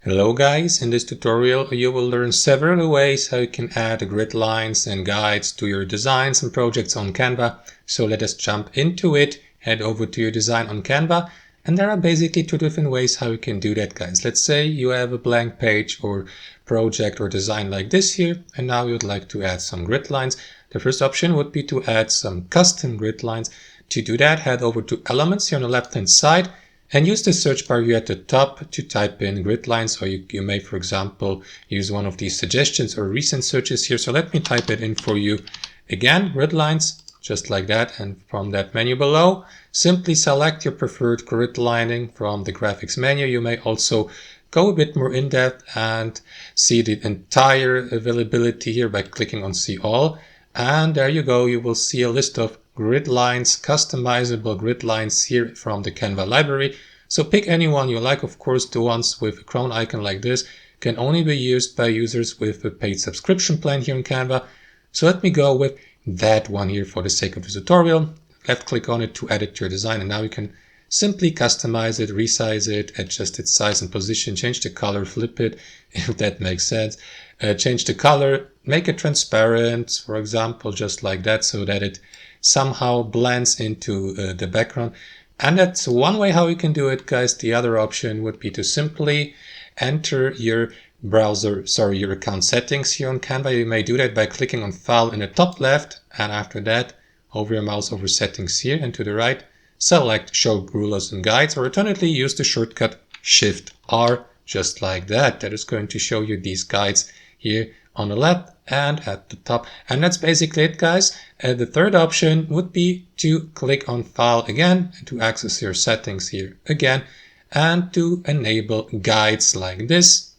Hello guys, in this tutorial you will learn several ways how you can add grid lines and guides to your designs and projects on Canva. So let us jump into it, head over to your design on Canva, and there are basically two different ways how you can do that, guys. Let's say you have a blank page or project or design like this here, and now you'd like to add some grid lines. The first option would be to add some custom grid lines. To do that, head over to Elements here on the left hand side and use the search bar here at the top to type in grid lines, or you may, for example, use one of these suggestions or recent searches here. So let me type it in for you. Again, grid lines, just like that. And from that menu below, simply select your preferred grid lining from the graphics menu. You may also go a bit more in depth and see the entire availability here by clicking on See All. And there you go, you will see a list of grid lines, customizable grid lines here from the Canva library. So pick any one you like. Of course, the ones with a crown icon like this can only be used by users with a paid subscription plan here in Canva. So let me go with that one here for the sake of the tutorial. Left click on it to add it to your design, and now you can simply customize it, resize it, adjust its size and position, change the color, flip it, if that makes sense. Change the color, make it transparent, for example, just like that, so that it somehow blends into the background. And that's one way how you can do it, guys. The other option would be to simply enter your your account settings here on Canva. You may do that by clicking on File in the top left, and after that, hover your mouse over Settings here, and to the right, select Show Rulers and Guides, or alternatively use the shortcut Shift-R, just like that. That is going to show you these guides here on the left and at the top. And that's basically it, guys. The third option would be to click on File again to access your settings here again and to enable guides like this.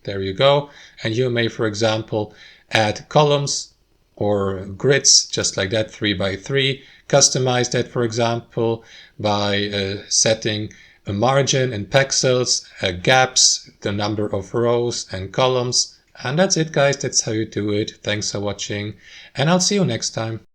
There you go. And you may, for example, add columns or grids just like that, 3 by 3. Customize that, for example, by setting a margin in pixels, gaps, the number of rows and columns. And that's it, guys. That's how you do it. Thanks for watching, and I'll see you next time.